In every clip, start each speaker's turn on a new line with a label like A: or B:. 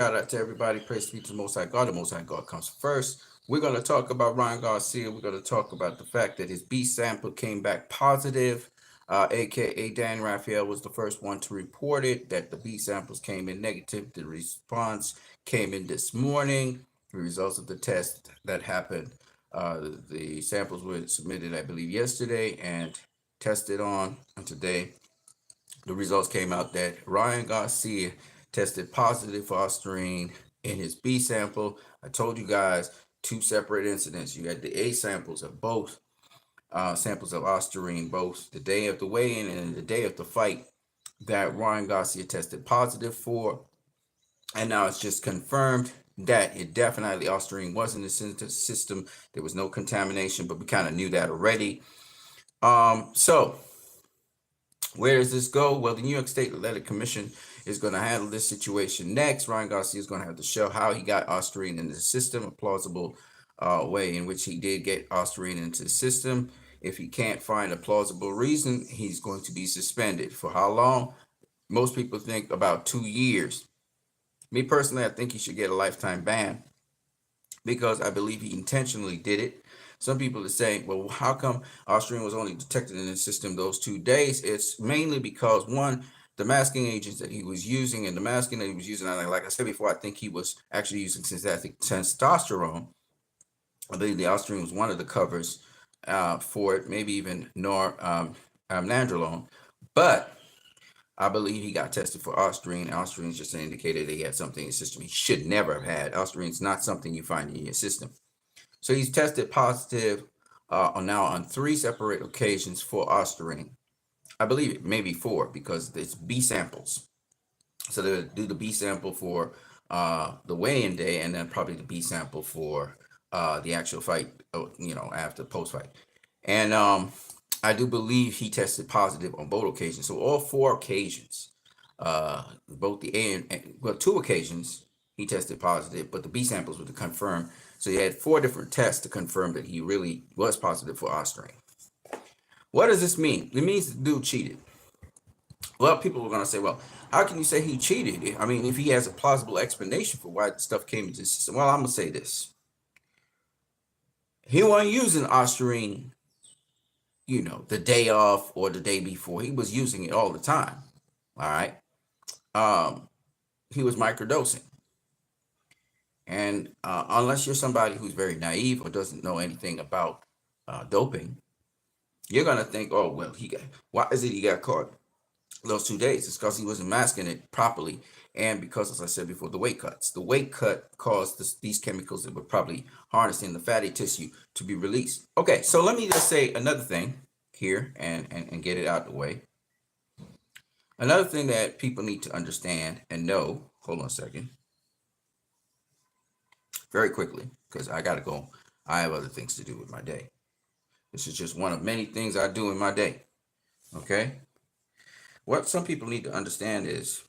A: Shout out to everybody. Praise be to the Most High God. The Most High God comes first. We're going to talk about Ryan Garcia. We're going to talk about the fact that his B sample came back positive. AKA Dan Raphael was the first one to report it, that the B samples came in negative. The response came in this morning. The results of the test that happened. The samples were submitted, I believe, yesterday and tested on. And today, the results came out that Ryan Garcia tested positive for Ostarine in his B sample. I told you guys two separate incidents. You had the A samples of both samples of Ostarine, both the day of the weigh-in and the day of the fight, that Ryan Garcia tested positive for. And now it's just confirmed that it definitely Ostarine was in the system. There was no contamination, but we kind of knew that already. So where does this go? Well, the New York State Athletic Commission is going to handle this situation next. Ryan Garcia is going to have to show how he got Ostarine in the system, a plausible way in which he did get Ostarine into the system. If he can't find a plausible reason, he's going to be suspended. For how long? Most people think about 2 years. Me personally, I think he should get a lifetime ban because I believe he intentionally did it. Some people are saying, well, how come Ostarine was only detected in the system those 2 days? It's mainly because, one, the masking agents that he was using and the masking that he was using, like I said before, I think he was actually using synthetic testosterone. I believe the Ostarine was one of the covers for it, maybe even nandrolone. But I believe he got tested for Ostarine. Ostarine just indicated that he had something in his system he should never have had. Ostarine is not something you find in your system. So he's tested positive now on 3 separate occasions for Ostarine. I believe it may be 4 because it's B samples. So they'll do the B sample for the weigh-in day, and then probably the B sample for the actual fight, after post-fight. And I do believe he tested positive on both occasions. So all 4 occasions, both the A and 2 occasions, he tested positive, but the B samples were to confirm. So he had 4 different tests to confirm that he really was positive for Ostarine. What does this mean? It means the dude cheated. Well, people are going to say, well, how can you say he cheated? I mean, if he has a plausible explanation for why the stuff came into the system. Well, I'm going to say this. He wasn't using Ostarine, the day off or the day before. He was using it all the time. All right. He was microdosing. And unless you're somebody who's very naive or doesn't know anything about doping, you're going to think, oh, well, why is it he got caught those 2 days? It's because he wasn't masking it properly. And because, as I said before, the weight cuts. The weight cut caused these chemicals that were probably harnessed in the fatty tissue to be released. Okay, so let me just say another thing here and get it out of the way. Another thing that people need to understand and know, hold on a second, very quickly, because I got to go. I have other things to do with my day. This is just one of many things I do in my day. Okay? What some people need to understand is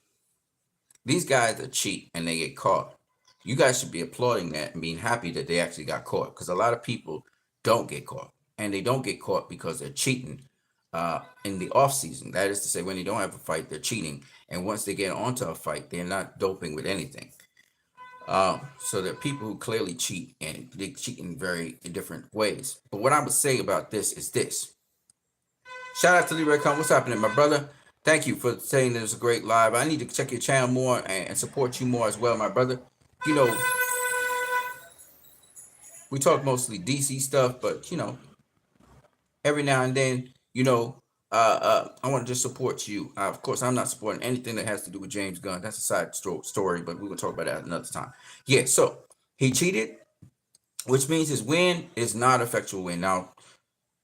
A: these guys that cheat and they get caught. You guys should be applauding that and being happy that they actually got caught, because a lot of people don't get caught, and they don't get caught because they're cheating in the off season. That is to say, when they don't have a fight, they're cheating, and once they get onto a fight, they're not doping with anything. So there are people who clearly cheat, and they cheat in very different ways. But what I would say about this is this. Shout out to Leroy Khan. What's happening, my brother? Thank you for saying there's a great live. I need to check your channel more and support you more as well, my brother. We talk mostly DC stuff, but every now and then, I want to just support you. Of course, I'm not supporting anything that has to do with James Gunn. That's a side story, but we're going to talk about that another time. Yeah, so he cheated, which means his win is not effectual win. Now,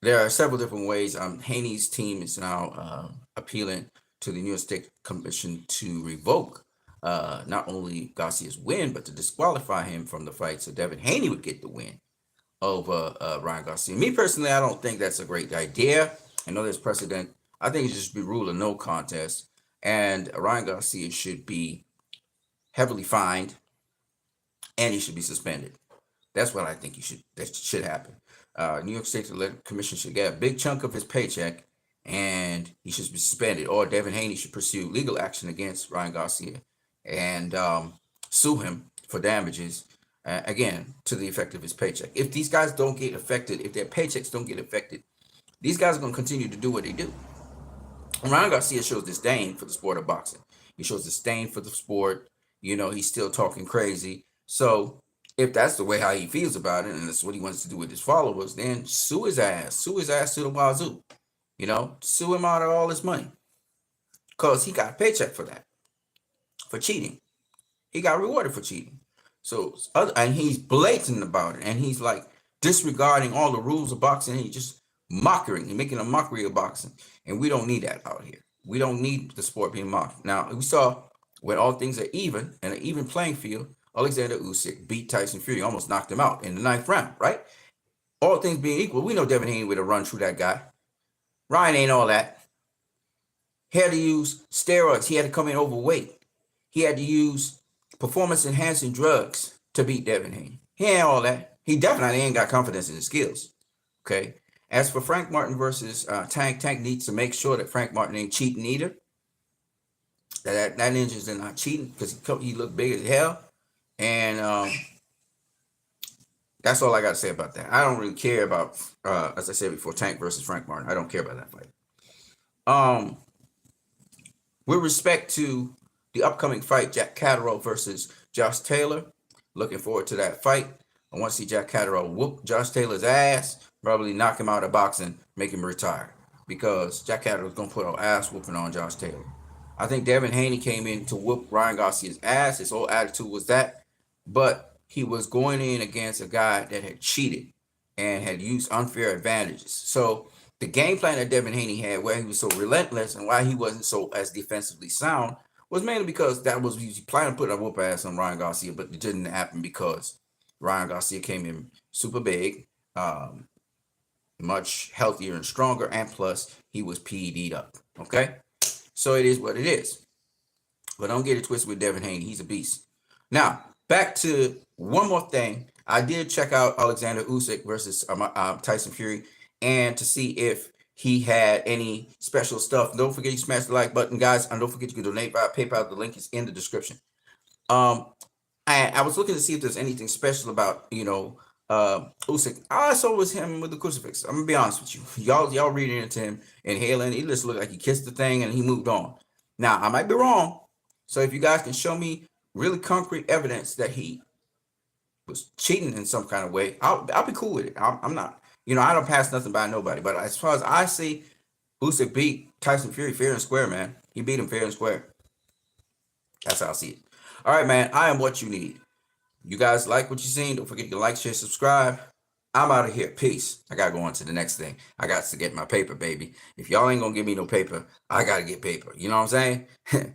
A: there are several different ways. Haney's team is now appealing to the New York State Commission to revoke not only Garcia's win, but to disqualify him from the fight so Devin Haney would get the win over Ryan Garcia. Me personally, I don't think that's a great idea. I know there's precedent. I think it should be rule of no contest, and Ryan Garcia should be heavily fined, and he should be suspended. That's what I think that should happen. New York State Athletic Commission should get a big chunk of his paycheck, and he should be suspended. Or Devin Haney should pursue legal action against Ryan Garcia. And sue him for damages, again, to the effect of his paycheck. If these guys don't get affected, if their paychecks don't get affected, these guys are going to continue to do what they do. And Ryan Garcia shows disdain for the sport of boxing. He shows disdain for the sport. He's still talking crazy. So if that's the way how he feels about it, and that's what he wants to do with his followers, then sue his ass. Sue his ass to the wazoo. Sue him out of all his money. Because he got a paycheck for that, for cheating. He got rewarded for cheating. So, and he's blatant about it. And he's like disregarding all the rules of boxing. And he's just he's making a mockery of boxing. And we don't need that out here. We don't need the sport being mocked. Now, we saw when all things are even, and an even playing field, Alexander Usyk beat Tyson Fury, almost knocked him out in the 9th round, right? All things being equal, we know Devin Haney would have run through that guy. Ryan ain't all that. He had to use steroids. He had to come in overweight. He had to use performance-enhancing drugs to beat Devin Haney. He ain't all that. He definitely ain't got confidence in his skills. Okay. As for Frank Martin versus Tank needs to make sure that Frank Martin ain't cheating either. That ninja's not cheating because he looked big as hell. And that's all I got to say about that. I don't really care about, as I said before, Tank versus Frank Martin. I don't care about that fight. With respect to the upcoming fight, Jack Catterall versus Josh Taylor, looking forward to that fight. I want to see Jack Catterall whoop Josh Taylor's ass, probably knock him out of boxing, make him retire, because Jack Catterall's going to put an ass whooping on Josh Taylor. I think Devin Haney came in to whoop Ryan Garcia's ass. His whole attitude was that, but he was going in against a guy that had cheated and had used unfair advantages. So the game plan that Devin Haney had, where he was so relentless and why he wasn't so as defensively sound, was mainly because that was he planning to put a whoop ass on Ryan Garcia, but it didn't happen because Ryan Garcia came in super big, much healthier and stronger, and plus he was PED'd up. Okay, so it is what it is. But don't get it twisted with Devin Haney; he's a beast. Now back to one more thing. I did check out Alexander Usyk versus Tyson Fury, and to see if he had any special stuff. Don't forget you smash the like button, guys, and don't forget you can donate via PayPal. The link is in the description. I was looking to see if there's anything special about Usyk. All I saw was him with the crucifix. I'm gonna be honest with you. Y'all reading into him and hailing. He just looked like he kissed the thing and he moved on. Now I might be wrong. So if you guys can show me really concrete evidence that he was cheating in some kind of way, I'll be cool with it. I'm not. I don't pass nothing by nobody. But as far as I see, Usyk beat Tyson Fury fair and square, man. He beat him fair and square. That's how I see it. All right, man. I am what you need. You guys like what you seen? Don't forget to like, share, subscribe. I'm out of here. Peace. I got to go on to the next thing. I got to get my paper, baby. If y'all ain't going to give me no paper, I got to get paper. You know what I'm saying?